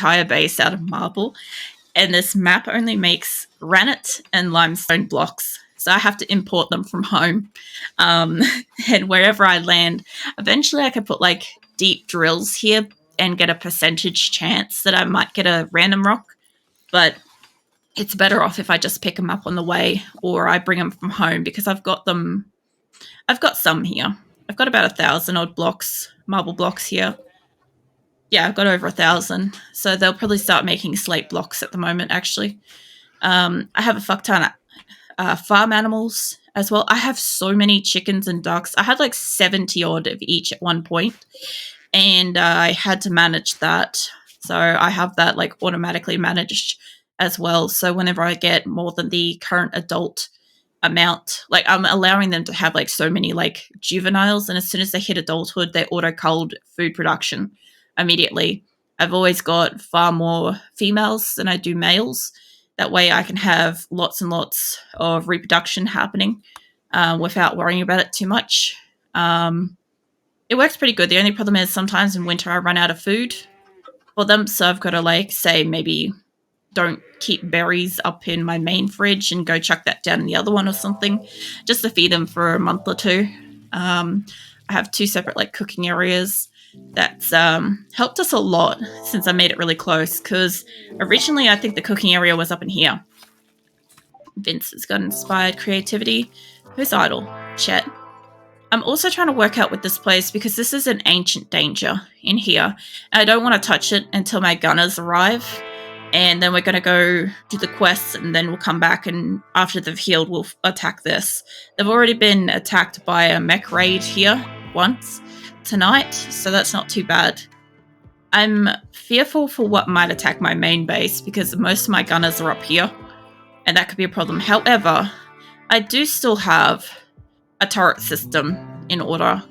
entire base out of marble, and this map only makes granite and limestone blocks. So I have to import them from home. And wherever I land, eventually I could put like deep drills here and get a percentage chance that I might get a random rock. But it's better off if I just pick them up on the way or I bring them from home because I've got them. I've got some here. I've got about 1,000 odd blocks, marble blocks here. Yeah, I've got over 1,000. So they'll probably start making slate blocks at the moment, actually. I have a fuck ton of farm animals as well. I have so many chickens and ducks. I had like 70 odd of each at one point, and I had to manage that. So I have that like automatically managed as well. So whenever I get more than the current adult amount, like I'm allowing them to have like so many like juveniles, and as soon as they hit adulthood, they auto-culled food production immediately. I've always got far more females than I do males. That way I can have lots and lots of reproduction happening without worrying about it too much. It works pretty good. The only problem is sometimes in winter I run out of food for them, so I've got to like say maybe don't keep berries up in my main fridge and go chuck that down in the other one or something, just to feed them for a month or two. I have 2 separate like cooking areas. That's helped us a lot since I made it really close, because originally I think the cooking area was up in here. Vince has got inspired creativity. Who's idle? Chet. I'm also trying to work out with this place because this is an ancient danger in here. I don't want to touch it until my gunners arrive. And then we're going to go do the quests, and then we'll come back, and after they've healed, we'll attack this. They've already been attacked by a mech raid here once tonight, so that's not too bad. I'm fearful for what might attack my main base because most of my gunners are up here, and that could be a problem. However, I do still have a turret system in order,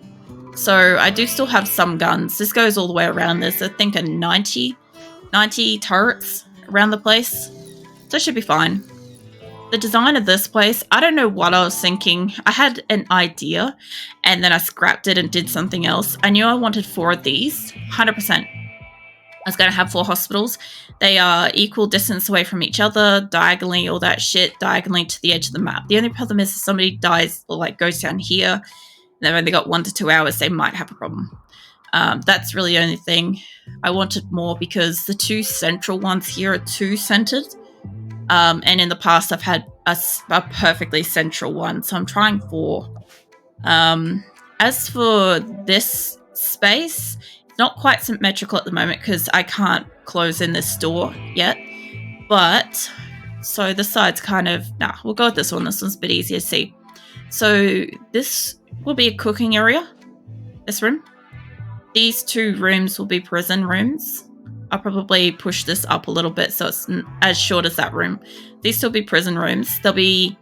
so I do still have some guns. This goes all the way around. There's, I think, a 90 turrets around the place, so it should be fine. The design of this place, I don't know what I was thinking. I had an idea and then I scrapped it and did something else. I knew I wanted 4 of these, 100%. I was going to have 4 hospitals. They are equal distance away from each other, diagonally, all that shit, diagonally to the edge of the map. The only problem is if somebody dies or like goes down here, and they've only got 1 to 2 hours, they might have a problem. That's really the only thing. I wanted more because the 2 central ones here are too centered. And in the past, I've had a perfectly central one, so I'm trying 4. As for this space, it's not quite symmetrical at the moment because I can't close in this door yet. But, so the side's kind of, we'll go with this one. This one's a bit easier to see. So this will be a cooking area, this room. These 2 rooms will be prison rooms. I'll probably push this up a little bit so it's as short as that room. These will be prison rooms. There'll be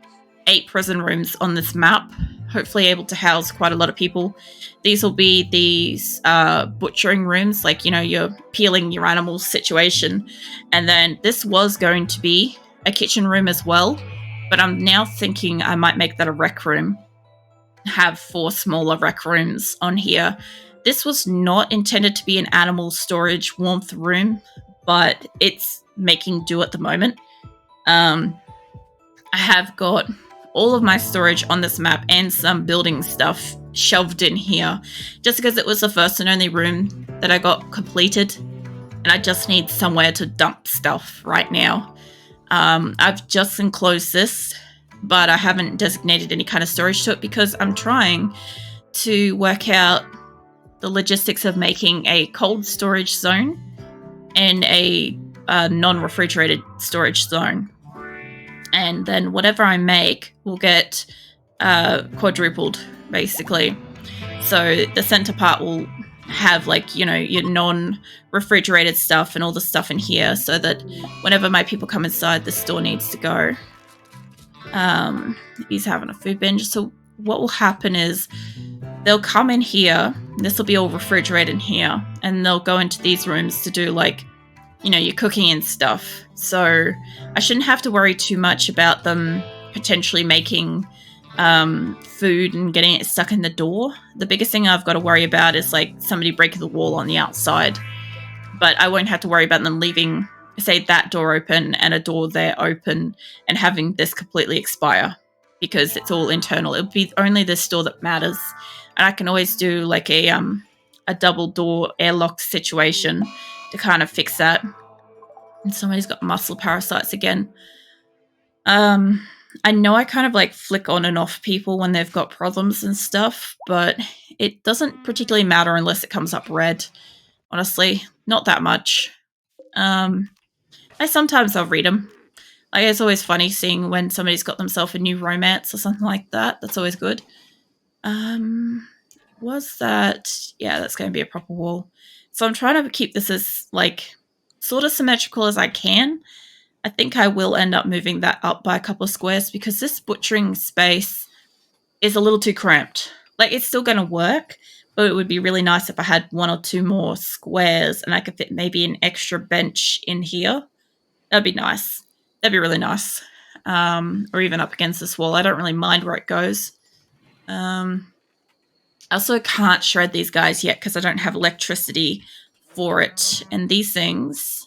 8 prison rooms on this map, hopefully able to house quite a lot of people. These will be these butchering rooms, like, you know, you're peeling your animals situation. And then this was going to be a kitchen room as well, but I'm now thinking I might make that a rec room. Have 4 smaller rec rooms on here. This was not intended to be an animal storage warmth room, but it's making do at the moment. I have got all of my storage on this map and some building stuff shoved in here, just because it was the first and only room that I got completed, and I just need somewhere to dump stuff right now. I've just enclosed this, but I haven't designated any kind of storage to it because I'm trying to work out the logistics of making a cold storage zone and a non-refrigerated storage zone. And then whatever I make will get quadrupled, basically. So the center part will have, like, you know, your non-refrigerated stuff and all the stuff in here, so that whenever my people come inside, the store needs to go. He's having a food binge. So what will happen is they'll come in here, this will be all refrigerated in here, and they'll go into these rooms to do, like, you know, your cooking and stuff. So I shouldn't have to worry too much about them potentially making food and getting it stuck in the door. The biggest thing I've got to worry about is, like, somebody breaking the wall on the outside. but I won't have to worry about them leaving, say, that door open and a door there open and having this completely expire because it's all internal. It'll be only this door that matters. And I can always do like a double door airlock situation to kind of fix that. And somebody's got muscle parasites again. I know I kind of like flick on and off people when they've got problems and stuff, but it doesn't particularly matter unless it comes up red. Honestly, not that much. Sometimes I'll read them. Like, it's always funny seeing when somebody's got themselves a new romance or something like that. That's always good. Was that... Yeah, that's going to be a proper wall. So I'm trying to keep this as, like, sort of symmetrical as I can. I think I will end up moving that up by a couple of squares because this butchering space is a little too cramped. Like, it's still going to work, but it would be really nice if I had 1 or 2 more squares and I could fit maybe an extra bench in here. That'd be nice. That'd be really nice. Or even up against this wall. I don't really mind where it goes. I also can't shred these guys yet because I don't have electricity for it. And these things...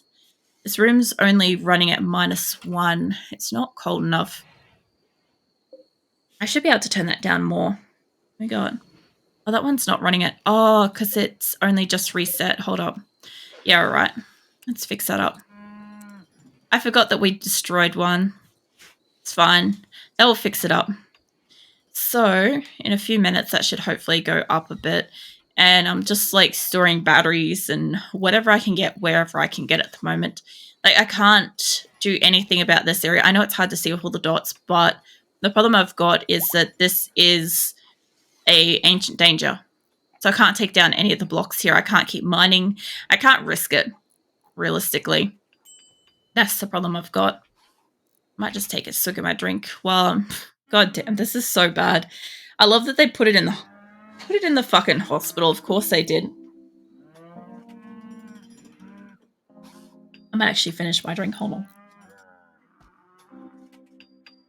This room's only running at -1. It's not cold enough. I should be able to turn that down more. Oh my god. Oh, that one's not running it. Oh, because it's only just reset. Hold up. Yeah, all right. Let's fix that up. I forgot that we destroyed one. It's fine. That will fix it up. So, in a few minutes, that should hopefully go up a bit. And I'm just, like, storing batteries and whatever I can get wherever I can get at the moment. Like, I can't do anything about this area. I know it's hard to see with all the dots, but the problem I've got is that this is a ancient danger. So I can't take down any of the blocks here. I can't keep mining. I can't risk it, realistically. That's the problem I've got. Might just take a swig of my drink. Well, god damn, this is so bad. I love that they put it in the fucking hospital. Of course they did. I might actually finish my drink. Hold on.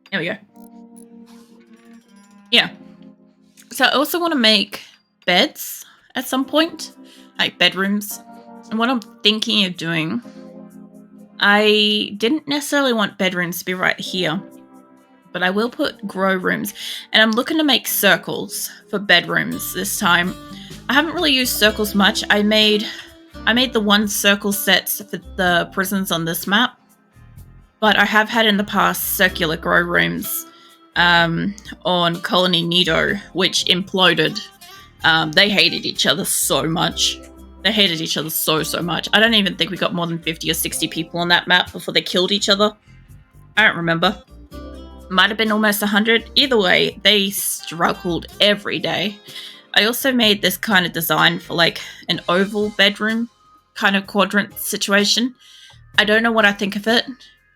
There we go. Yeah. So I also want to make beds at some point. Like bedrooms. And what I'm thinking of doing... I didn't necessarily want bedrooms to be right here. But I will put grow rooms. And I'm looking to make circles for bedrooms this time. I haven't really used circles much. I made the 1 circle sets for the prisons on this map. But I have had in the past circular grow rooms on Colony Nido, which imploded. They hated each other so much. They hated each other so much. I don't even think we got more than 50 or 60 people on that map before they killed each other. I don't remember. Might have been almost 100. Either way, they struggled every day. I also made this kind of design for like an oval bedroom kind of quadrant situation. I don't know what I think of it.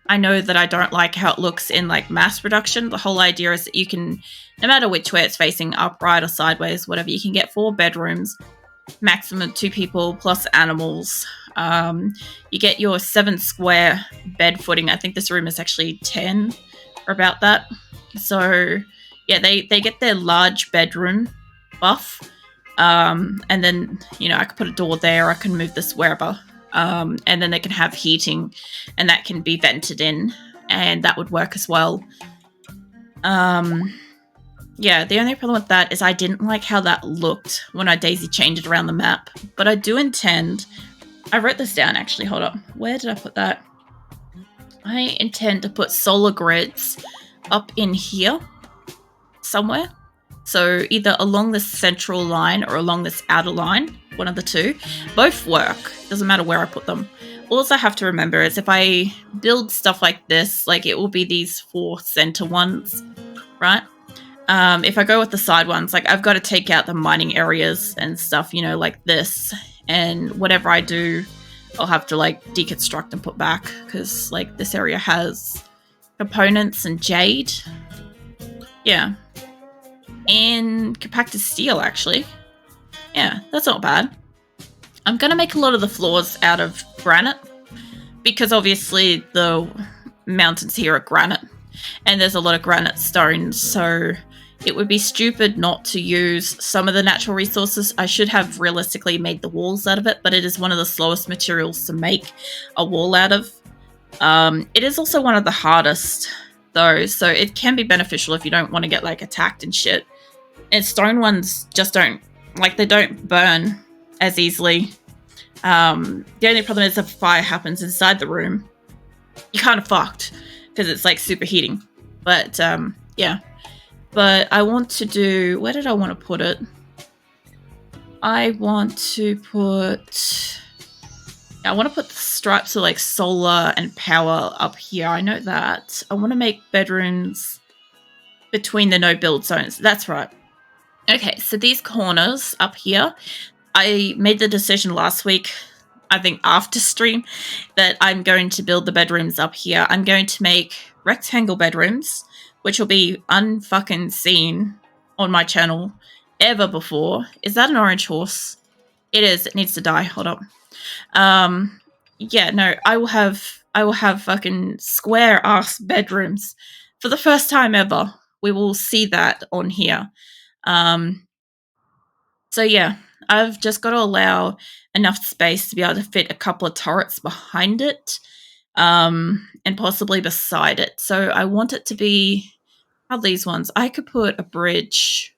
I know that I don't like how it looks in like mass production. The whole idea is that you can, no matter which way it's facing, upright or sideways, whatever, you can get 4 bedrooms, maximum 2 people plus animals. You get your 7 square bed footing. I think this room is actually 10 or about that. So yeah, they get their large bedroom buff. And then, you know, I could put a door there. I can move this wherever. And then they can have heating and that can be vented in and that would work as well. Yeah, the only problem with that is I didn't like how that looked when I daisy chained it around the map. But I do intend... I wrote this down, actually. Hold up. Where did I put that? I intend to put solar grids up in here somewhere. So either along this central line or along this outer line. One of the two. Both work. Doesn't matter where I put them. All I have to remember is if I build stuff like this, like it will be these 4 center ones, right? If I go with the side ones, like I've got to take out the mining areas and stuff, you know, like this. And whatever I do, I'll have to like deconstruct and put back because like this area has components and jade. Yeah. And compacted steel, actually. Yeah, that's not bad. I'm going to make a lot of the floors out of granite because obviously the mountains here are granite and there's a lot of granite stones. So it would be stupid not to use some of the natural resources. I should have realistically made the walls out of it, but it is one of the slowest materials to make a wall out of. It is also one of the hardest, though, so it can be beneficial if you don't want to get, like, attacked and shit. And stone ones just don't, like, they don't burn as easily. The only problem is if fire happens inside the room, you're kind of fucked, because it's, like, superheating. But, yeah. But I want to do... Where did I want to put it? I want to put... I want to put the stripes of, like, solar and power up here. I know that. I want to make bedrooms between the no-build zones. That's right. Okay, so these corners up here, I made the decision last week, I think after stream, that I'm going to build the bedrooms up here. I'm going to make rectangle bedrooms, which will be unfucking seen on my channel ever before. Is that an orange horse? It is. It needs to die. Hold up. Yeah, no, I will have fucking square ass bedrooms for the first time ever. We will see that on here. So yeah, I've just got to allow enough space to be able to fit a couple of turrets behind it, and possibly beside it. So I want it to be, these ones. I could put a bridge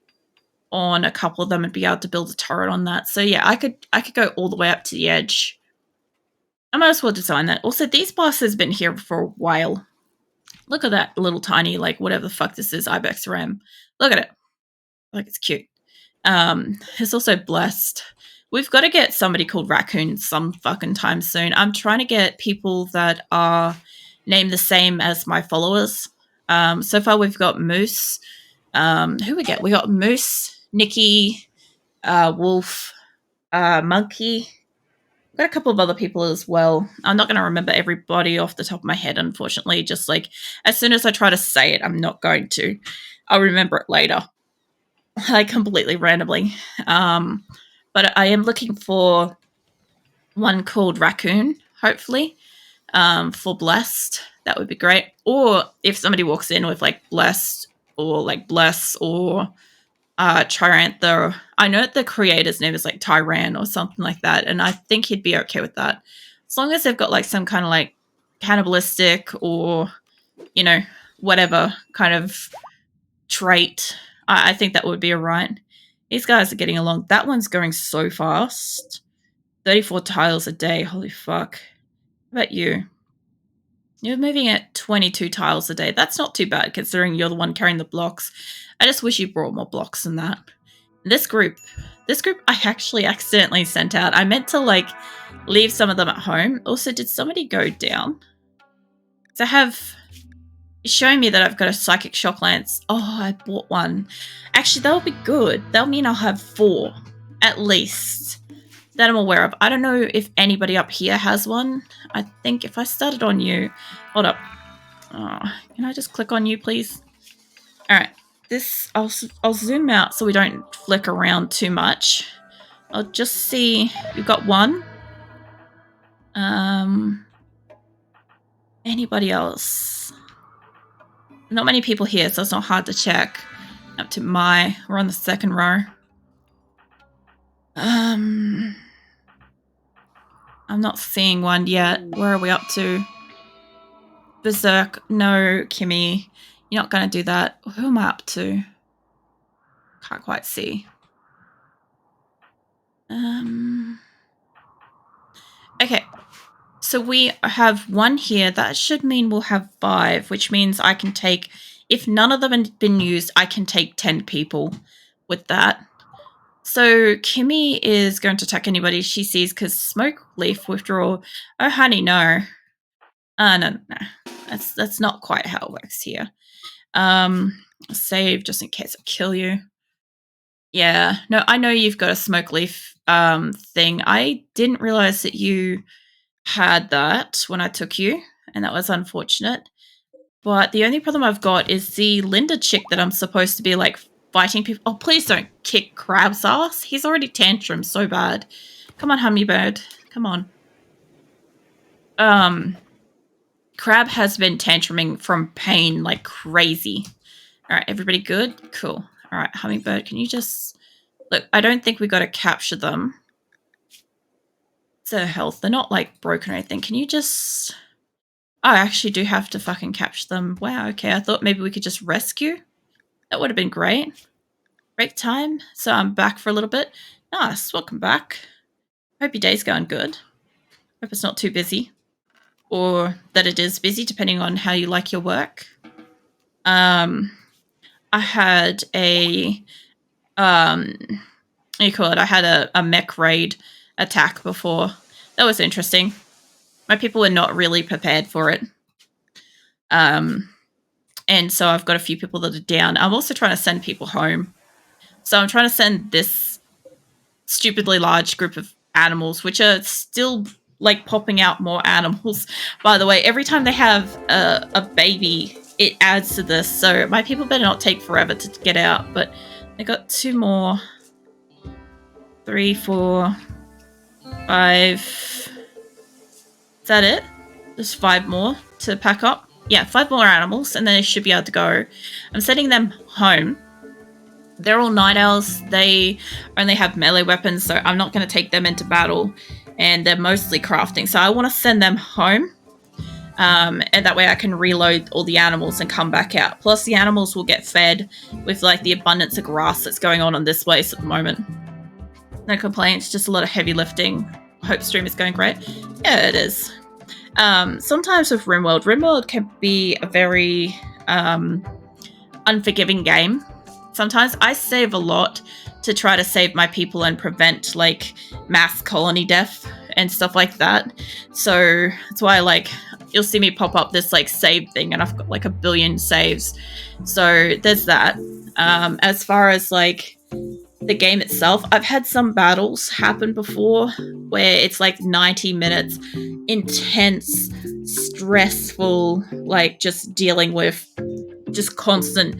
on a couple of them and be able to build a turret on that. So yeah, I could go all the way up to the edge. I might as well design that. Also, these bosses have been here for a while. Look at that little tiny, like, whatever the fuck this is, Ibex Ram. Look at it. Like, it's cute. It's also blessed. We've got to get somebody called Raccoon some fucking time soon. I'm trying to get people that are named the same as my followers. So far we've got Moose. Who we get? We got Moose, Nikki, Wolf, Monkey. We've got a couple of other people as well. I'm not going to remember everybody off the top of my head, unfortunately. Just, like, as soon as I try to say it, I'm not going to. I'll remember it later. Like, completely randomly. But I am looking for one called Raccoon, hopefully, for Blessed. That would be great. Or if somebody walks in with, like, Blessed or, like, Bless or Tyrantha. I know the creator's name is, like, Tyran or something like that, and I think he'd be okay with that. As long as they've got, like, some kind of, like, cannibalistic or, you know, whatever kind of trait, I think that would be alright. These guys are getting along. That one's going so fast. 34 tiles a day. Holy fuck. How about you? You're moving at 22 tiles a day. That's not too bad, considering you're the one carrying the blocks. I just wish you brought more blocks than that. This group I actually accidentally sent out. I meant to, like, leave some of them at home. Also, did somebody go down? Because I have... It's showing me that I've got a Psychic Shock Lance. Oh, I bought one. Actually, that'll be good. That'll mean I'll have 4, at least, that I'm aware of. I don't know if anybody up here has one. I think if I started on you... Hold up. Oh, can I just click on you, please? Alright. This... I'll zoom out so we don't flick around too much. I'll just see... You've got one. Anybody else? Not many people here, so it's not hard to check. Up to we're on the second row. I'm not seeing one yet. Where are we up to? Berserk. No, Kimmy. You're not going to do that. Who am I up to? Can't quite see. Okay. So we have one here. That should mean we'll have 5, which means I can take, if none of them have been used, I can take 10 people with that. So Kimmy is going to attack anybody she sees because smoke leaf withdrawal. Oh, honey, no. No. That's not quite how it works here. Save just in case I kill you. Yeah. No, I know you've got a smoke leaf thing. I didn't realize that you had that when I took you, and that was unfortunate. But the only problem I've got is the Linda chick that I'm supposed to be, like, fighting people. Oh, please don't kick Crab's ass. He's already tantrum so bad. Come on, Hummingbird. Come on. Crab has been tantruming from pain like crazy. All right, everybody good? Cool. All right, hummingbird, can you just... Look, I don't think we got to capture them. It's their health. They're not, like, broken or anything. Can you just... Oh, I actually do have to fucking capture them. Wow, okay. I thought maybe we could just rescue. That would have been great. Break time. So I'm back for a little bit. Nice. Welcome back. Hope your day's going good. Hope it's not too busy. Or that it is busy, depending on how you like your work. I had a... what do you call it? I had a mech raid attack before. That was interesting. My people were not really prepared for it. And so I've got a few people that are down. I'm also trying to send people home. So I'm trying to send this stupidly large group of animals, which are still, like, popping out more animals. By the way, every time they have a baby, it adds to this. So my people better not take forever to get out. But I got 2 more. 3, 4, 5. Is that it? Just 5 more to pack up. Yeah, 5 more animals, and then they should be able to go. I'm sending them home. They're all night owls. They only have melee weapons, so I'm not going to take them into battle. And they're mostly crafting, so I want to send them home. And that way I can reload all the animals and come back out. Plus, the animals will get fed with, like, the abundance of grass that's going on this place at the moment. No complaints, just a lot of heavy lifting. Hope stream is going great. Yeah, it is. Sometimes with RimWorld can be a very unforgiving game. Sometimes I save a lot to try to save my people and prevent, like, mass colony death and stuff like that. So that's why, like, you'll see me pop up this, like, save thing, and I've got, like, 1 billion saves. So there's that. As far as, like, the game itself, I've had some battles happen before where it's like 90 minutes, intense, stressful, like, just dealing with just constant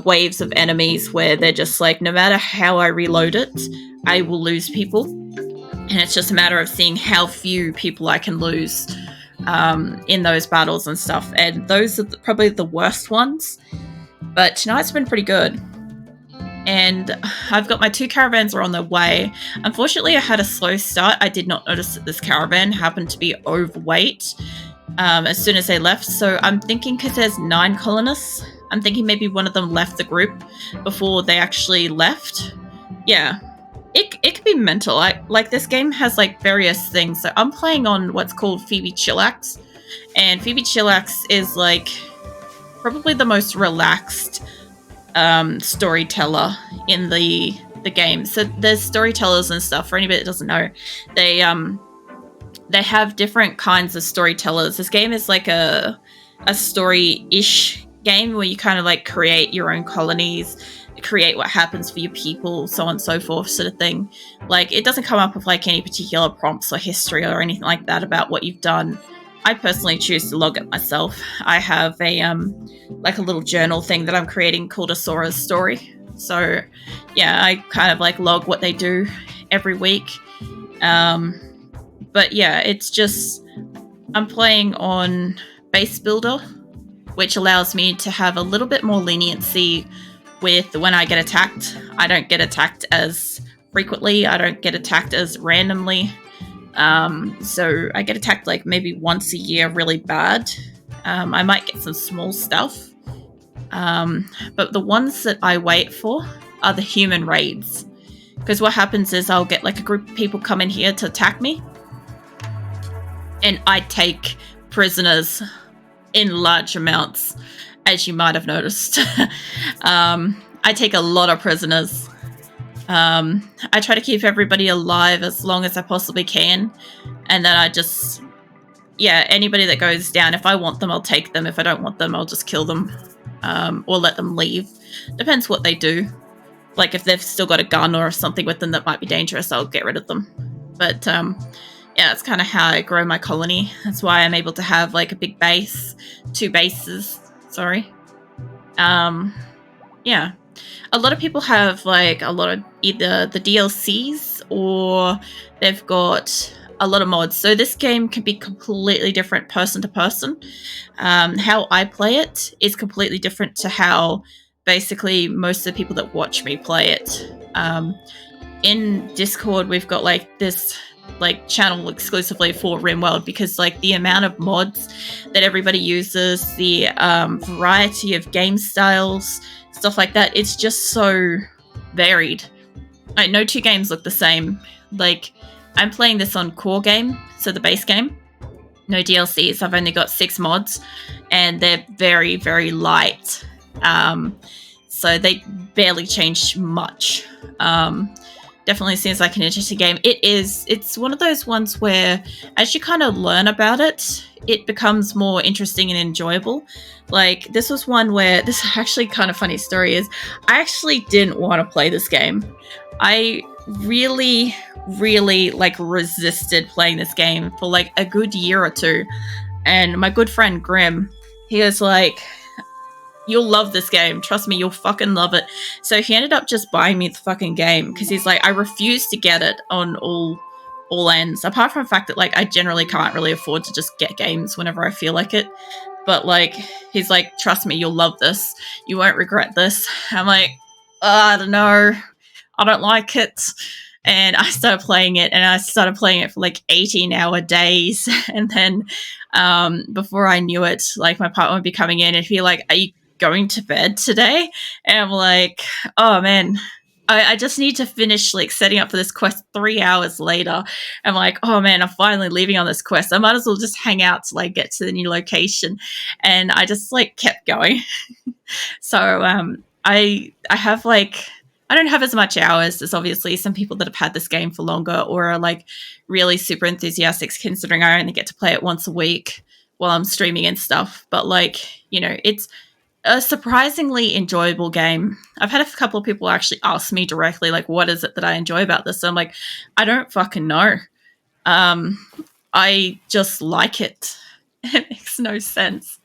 waves of enemies where they're just like, no matter how I reload it, I will lose people. And it's just a matter of seeing how few people I can lose in those battles and stuff. And those are probably the worst ones. But tonight's been pretty good. And I've got my 2 caravans are on their way. Unfortunately, I had a slow start. I did not notice that this caravan happened to be overweight as soon as they left. So I'm thinking, because there's 9 colonists, I'm thinking maybe one of them left the group before they actually left. Yeah, it could be mental. Like, this game has, like, various things. So I'm playing on what's called Phoebe Chillax. And Phoebe Chillax is, like, probably the most relaxed storyteller in the game. So there's storytellers and stuff. For anybody that doesn't know, they have different kinds of storytellers. This game is like a story-ish game where you kind of, like, create your own colonies, create what happens for your people, so on and so forth, sort of thing. Like, it doesn't come up with, like, any particular prompts or history or anything like that about what you've done. I personally choose to log it myself. I have a like, a little journal thing that I'm creating called Asora's Story. So yeah, I kind of, like, log what they do every week. But yeah, it's just, I'm playing on Base Builder, which allows me to have a little bit more leniency with when I get attacked. I don't get attacked as frequently. I don't get attacked as randomly. So I get attacked, like, maybe once a year really bad. I might get some small stuff. But the ones that I wait for are the human raids. Because what happens is I'll get, like, a group of people come in here to attack me. And I take prisoners in large amounts, as you might have noticed. I take a lot of prisoners. I try to keep everybody alive as long as I possibly can. And then I just... yeah, anybody that goes down, if I want them, I'll take them. If I don't want them, I'll just kill them. Or let them leave. Depends what they do. Like, if they've still got a gun or something with them that might be dangerous, I'll get rid of them. But, yeah, that's kind of how I grow my colony. That's why I'm able to have, like, a big base. 2 bases. Sorry. Yeah. A lot of people have, like, a lot of either the DLCs or they've got a lot of mods. So this game can be completely different person to person. How I play it is completely different to how basically most of the people that watch me play it. In Discord, we've got like this like channel exclusively for RimWorld because like the amount of mods that everybody uses, the variety of game styles, stuff like that, it's just so varied. Like, no two games look the same. Like, I'm playing this on core game, so the base game. No DLCs. I've only got 6 mods, and they're very, very light. So they barely change much. Definitely seems like an interesting game. It's one of those ones where as you kind of learn about it, it becomes more interesting and enjoyable. Like, this was one where, this is actually kind of funny story is, I actually didn't want to play this game. I really, really like resisted playing this game for like a good year or two. And my good friend Grim, he was like, you'll love this game. Trust me, you'll fucking love it. So he ended up just buying me the fucking game because he's like, I refuse to get it on all ends. Apart from the fact that like I generally can't really afford to just get games whenever I feel like it. But like, he's like, trust me, you'll love this. You won't regret this. I'm like, I don't know. I don't like it. And I started playing it, and I started playing it for like 18-hour days. And then before I knew it, like my partner would be coming in and be like, are you going to bed today? And I'm like, oh man, I just need to finish like setting up for this quest 3 hours later. I'm like, oh man, I'm finally leaving on this quest. I might as well just hang out till I get to the new location. And I just like kept going. So I have like, I don't have as much hours as obviously some people that have had this game for longer or are like really super enthusiastic, considering I only get to play it once a week while I'm streaming and stuff. But like, you know, it's a surprisingly enjoyable game. I've had a couple of people actually ask me directly, like, what is it that I enjoy about this? So I'm like, I don't fucking know. I just like it. It makes no sense.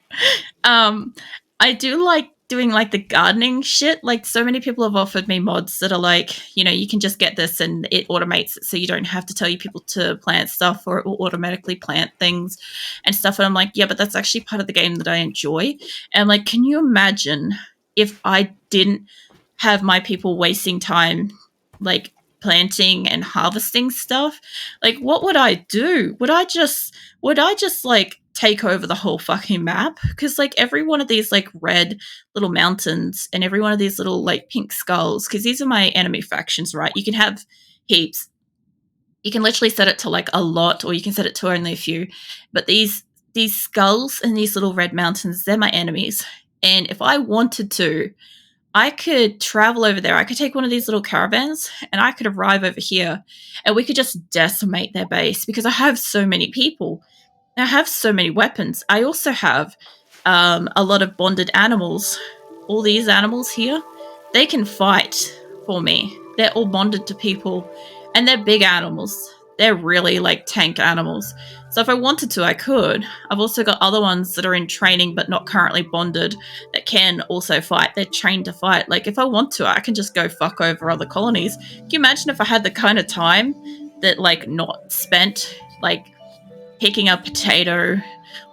I do like doing like the gardening shit. Like, so many people have offered me mods that are like, you know, you can just get this and it automates it, so you don't have to tell you people to plant stuff, or it will automatically plant things and stuff. And I'm like, yeah, but that's actually part of the game that I enjoy. And I'm like, can you imagine if I didn't have my people wasting time like planting and harvesting stuff? Like, what would I do? Would I just like take over the whole fucking map? Because like every one of these like red little mountains and every one of these little like pink skulls, because these are my enemy factions, right? You can have heaps. You can literally set it to like a lot, or you can set it to only a few. But these skulls and these little red mountains, they're my enemies. And if I wanted to, I could travel over there. I could take one of these little caravans and I could arrive over here and we could just decimate their base, because I have so many people. I have so many weapons. I also have a lot of bonded animals. All these animals here, they can fight for me. They're all bonded to people, and they're big animals. They're really like tank animals. So if I wanted to, I could. I've also got other ones that are in training but not currently bonded that can also fight. They're trained to fight. Like, if I want to, I can just go fuck over other colonies. Can you imagine if I had the kind of time that like not spent like picking up potato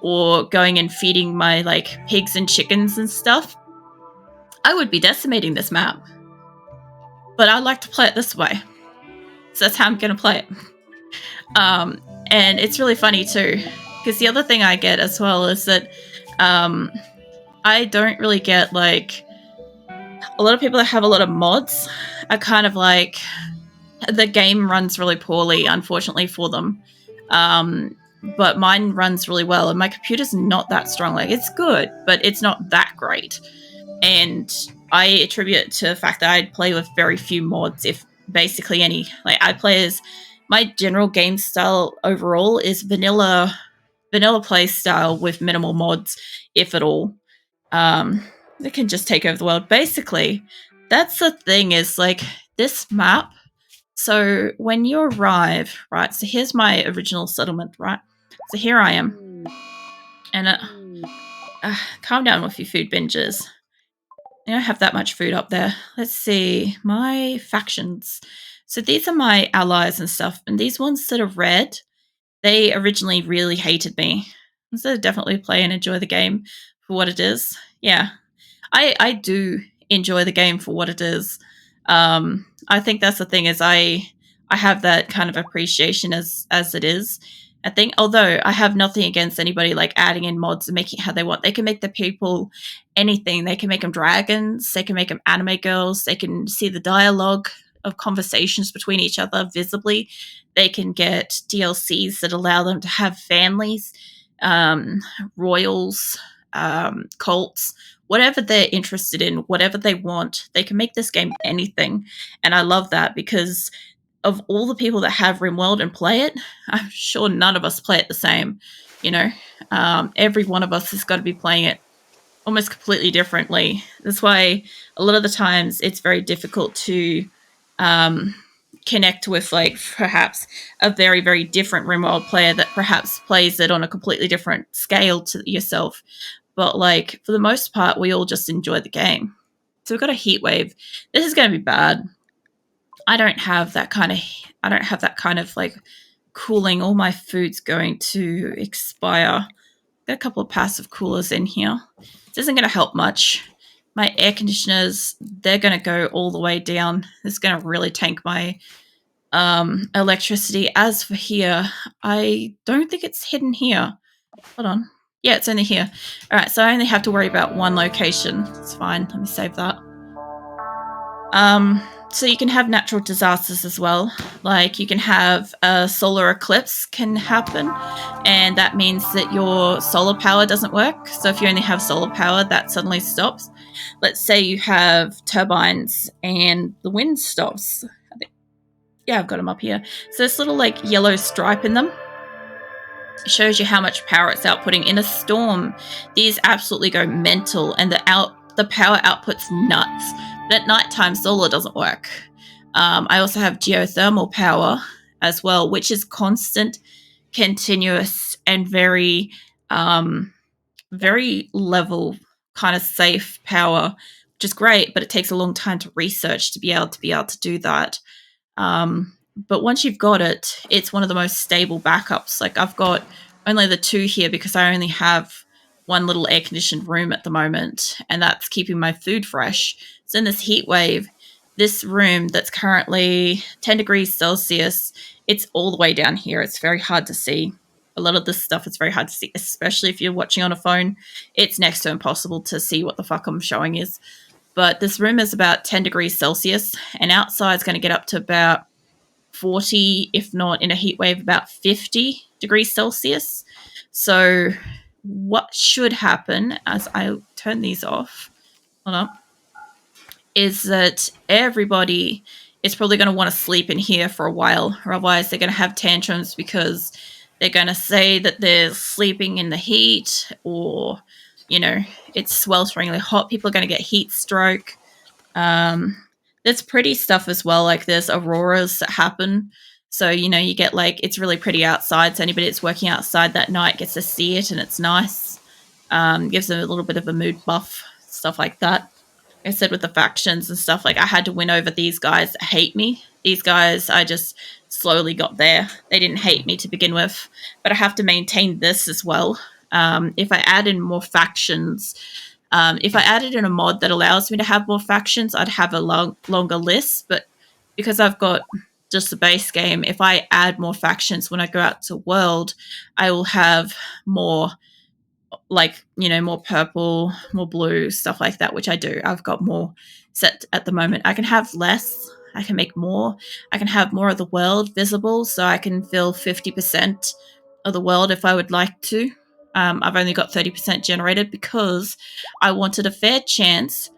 or going and feeding my like pigs and chickens and stuff? I would be decimating this map. But I like to play it this way. So that's how I'm going to play it. And it's really funny too, because the other thing I get as well is that I don't really get like, a lot of people that have a lot of mods are kind of like, the game runs really poorly, unfortunately for them. But mine runs really well, and my computer's not that strong. Like, it's good, but it's not that great. And I attribute it to the fact that I play with very few mods, if basically any. Like, I play as, my general game style overall is vanilla play style with minimal mods, if at all. They can just take over the world. Basically, that's the thing, is like this map. So when you arrive, right? So here's my original settlement, right? So here I am. And calm down with your food binges. I don't have that much food up there. Let's see. My factions. So these are my allies and stuff. And these ones that are red, they originally really hated me. So definitely play and enjoy the game for what it is. Yeah, I do enjoy the game for what it is. I think that's the thing is I have that kind of appreciation as it is. I think although I have nothing against anybody like adding in mods and making it how they want. They can make the people anything. They can make them dragons. They can make them anime girls. They can see the dialogue of conversations between each other visibly. They can get DLCs that allow them to have families, royals, cults, whatever they're interested in, whatever they want. They can make this game anything. And I love that because of all the people that have RimWorld and play it, I'm sure none of us play it the same. You know, every one of us has got to be playing it almost completely differently. That's why a lot of the times it's very difficult to connect with, like, perhaps a very, very different RimWorld player that perhaps plays it on a completely different scale to yourself. But, like, for the most part, we all just enjoy the game. So we've got a heat wave. This is going to be bad. I don't have that kind of like cooling. All my food's going to expire. Got a couple of passive coolers in here. This isn't going to help much. My air conditioners, they're going to go all the way down. This is going to really tank my electricity. As for here, I don't think it's hidden here. Hold on. Yeah, it's only here. All right, so I only have to worry about one location. It's fine. Let me save that. So you can have natural disasters as well. Like you can have a solar eclipse can happen, and that means that your solar power doesn't work. So if you only have solar power, that suddenly stops. Let's say you have turbines and the wind stops. Yeah, I've got them up here. So this little like yellow stripe in them shows you how much power it's outputting. In a storm, these absolutely go mental, and the power output's nuts. But at nighttime, solar doesn't work. I also have geothermal power as well, which is constant, continuous, and very, very level, kind of safe power, which is great. But it takes a long time to research to be able to do that. But once you've got it, it's one of the most stable backups. Like I've got only the two here because I only have one little air-conditioned room at the moment, and that's keeping my food fresh. So in this heat wave, this room that's currently 10 degrees Celsius, it's all the way down here. It's very hard to see. A lot of this stuff is very hard to see, especially if you're watching on a phone. It's next to impossible to see what the fuck I'm showing is. But this room is about 10 degrees Celsius, and outside's going to get up to about 40, if not in a heat wave, about 50 degrees Celsius. So what should happen as I turn these off, hold on, is that everybody is probably going to want to sleep in here for a while, or otherwise they're going to have tantrums because they're going to say that they're sleeping in the heat, or, you know, it's swelteringly hot. People are going to get heat stroke. There's pretty stuff as well, like there's auroras that happen. So, you know, you get like, it's really pretty outside. So anybody that's working outside that night gets to see it, and it's nice. Gives them a little bit of a mood buff, stuff like that. Like I said, with the factions and stuff, like I had to win over these guys that hate me. These guys, I just slowly got there. They didn't hate me to begin with, but I have to maintain this as well. If I add in more factions, if I added in a mod that allows me to have more factions, I'd have a longer list. But because I've got just the base game, if I add more factions when I go out to world, I will have more, like, you know, more purple, more blue, stuff like that, which I do. I've got more set at the moment. I can have less. I can make more. I can have more of the world visible, so I can fill 50% of the world if I would like to. I've only got 30% generated because I wanted a fair chance,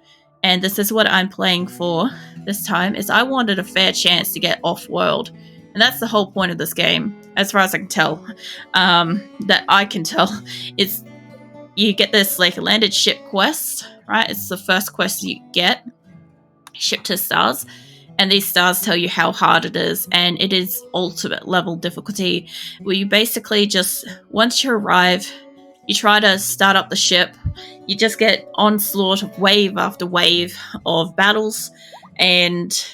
and this is what I'm playing for this time, is I wanted a fair chance to get off-world. And that's the whole point of this game, as far as I can tell. That I can tell. Is you get this, like, landed ship quest, right? It's the first quest you get. Ship to stars. And these stars tell you how hard it is, and it is ultimate level difficulty, where you basically just, once you arrive, you try to start up the ship, you just get onslaught of wave after wave of battles, and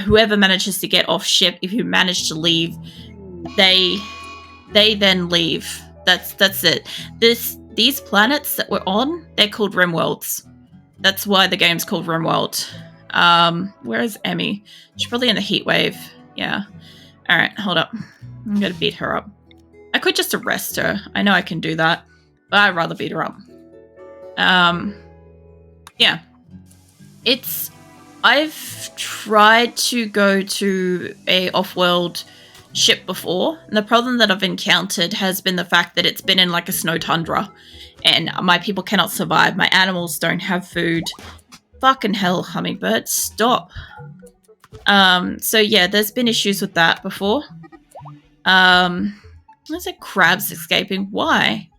whoever manages to get off ship, if you manage to leave, they they then leave. That's it. These planets that we're on, they're called RimWorlds. That's why the game's called RimWorld. Where is Emmy? She's probably in the heat wave. Yeah. All right, hold up. I'm gonna beat her up. I could just arrest her. I know I can do that, but I'd rather beat her up. Yeah. I've tried to go to a off-world ship before, and the problem that I've encountered has been the fact that it's been in like a snow tundra, and my people cannot survive. My animals don't have food. Fucking hell, hummingbird, stop. So yeah, there's been issues with that before. There's a crab's escaping. Why?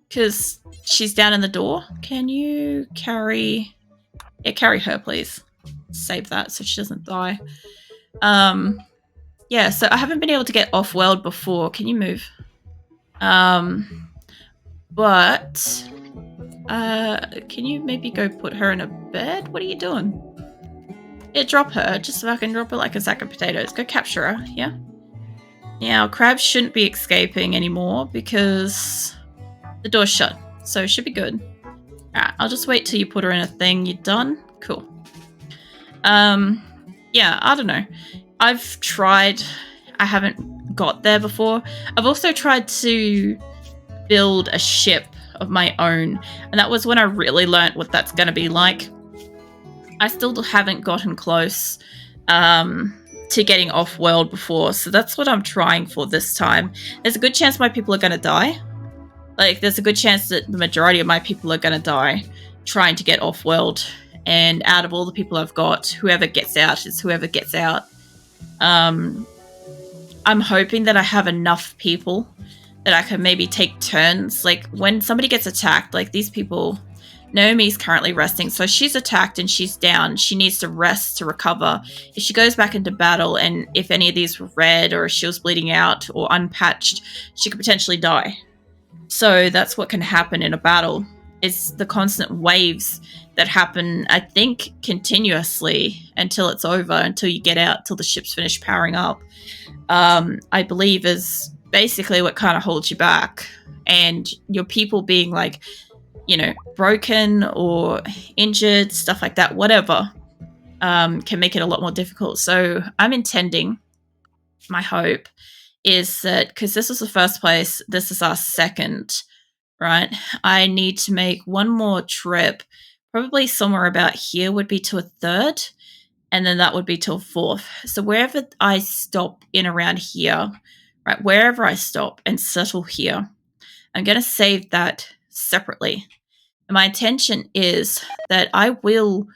Because she's down in the door. Can you carry... Yeah, carry her, please. Save that so she doesn't die. Yeah, so I haven't been able to get off-world before. Can you move? But... can you maybe go put her in a bed? What are you doing? Yeah, drop her. Just so I can drop her like a sack of potatoes. Go capture her, yeah? Now, crabs shouldn't be escaping anymore because the door's shut. So it should be good. Alright, I'll just wait till you put her in a thing. You done? Cool. Yeah, I don't know. I've tried. I haven't got there before. I've also tried to build a ship of my own, and that was when I really learnt what that's going to be like. I still haven't gotten close to getting off-world before, so that's what I'm trying for this time. There's a good chance my people are going to die. Like, there's a good chance that the majority of my people are going to die trying to get off-world, and out of all the people I've got, whoever gets out is whoever gets out. I'm hoping that I have enough people that I can maybe take turns. Like, when somebody gets attacked, like these people... Naomi's currently resting, so she's attacked and she's down. She needs to rest to recover. If she goes back into battle, and if any of these were red or she was bleeding out or unpatched, she could potentially die. So that's what can happen in a battle. It's the constant waves that happen, I think, continuously until it's over, until you get out, till the ship's finished powering up. I believe is basically what kind of holds you back. And your people being like, you know, broken or injured, stuff like that, whatever, can make it a lot more difficult. So I'm intending, my hope is that, because this was the first place, this is our second, right? I need to make one more trip, probably somewhere about here would be to a third, and then that would be to a fourth. So wherever I stop in around here, right, wherever I stop and settle here, I'm going to save that separately. And my intention is that I will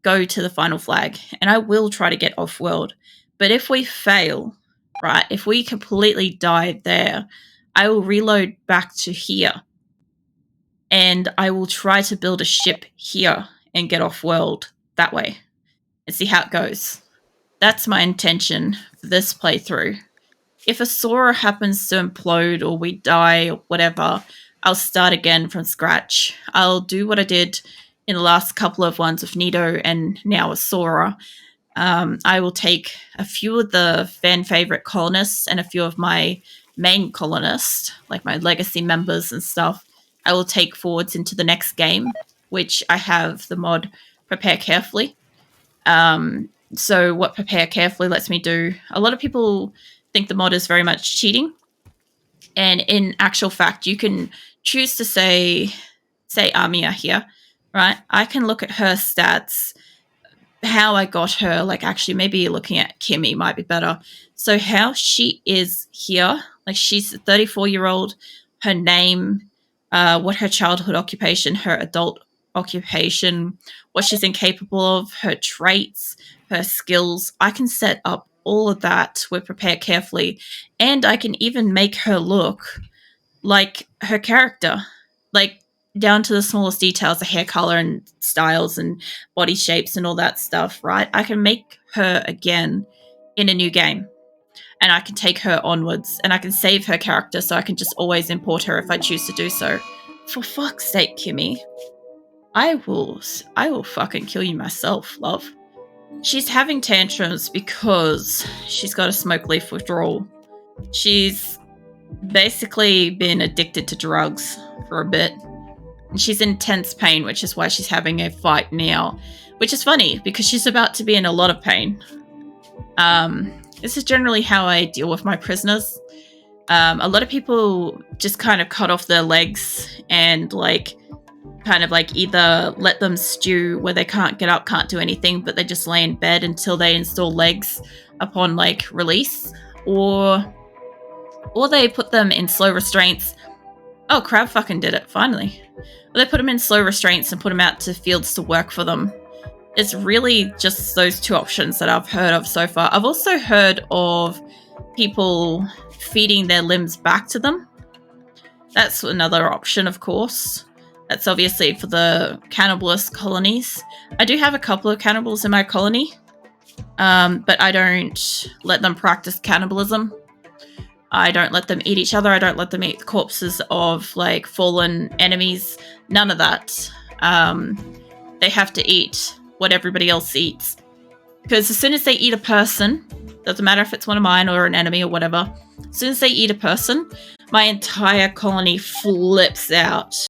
go to the final flag and I will try to get off-world. But if we fail, right, if we completely die there, I will reload back to here. And I will try to build a ship here and get off-world that way and see how it goes. That's my intention for this playthrough. If Asora happens to implode or we die or whatever, I'll start again from scratch. I'll do what I did in the last couple of ones with Nito and now Asora. I will take a few of the fan favorite colonists and a few of my main colonists, like my legacy members and stuff, I will take forwards into the next game, which I have the mod Prepare Carefully. So what Prepare Carefully lets me do, a lot of people think the mod is very much cheating. And in actual fact, you can choose to say Amia here, right? I can look at her stats, how I got her, like actually maybe looking at Kimmy might be better. So how she is here, like she's a 34-year-old, her name, what her childhood occupation, her adult occupation, what she's incapable of, her traits, her skills. I can set up all of that with Prepare Carefully, and I can even make her look like her character, like down to the smallest details, the hair color and styles and body shapes and all that stuff, right? I can make her again in a new game, and I can take her onwards, and I can save her character so I can just always import her if I choose to do so. For fuck's sake, Kimmy. I will fucking kill you myself, love. She's having tantrums because she's got a smoke leaf withdrawal. She's basically been addicted to drugs for a bit. And she's in intense pain, which is why she's having a fight now. Which is funny, because she's about to be in a lot of pain. This is generally how I deal with my prisoners. A lot of people just kind of cut off their legs and either let them stew where they can't get up, can't do anything, but they just lay in bed until they install legs upon release, or they put them in slow restraints. Oh, Crab fucking did it, finally. Or they put them in slow restraints and put them out to fields to work for them. It's really just those two options that I've heard of so far. I've also heard of people feeding their limbs back to them. That's another option, of course. That's obviously for the cannibalist colonies. I do have a couple of cannibals in my colony, but I don't let them practice cannibalism. I don't let them eat each other. I don't let them eat the corpses of fallen enemies. None of that. They have to eat what everybody else eats. Because as soon as they eat a person, doesn't matter if it's one of mine or an enemy or whatever, as soon as they eat a person, my entire colony flips out.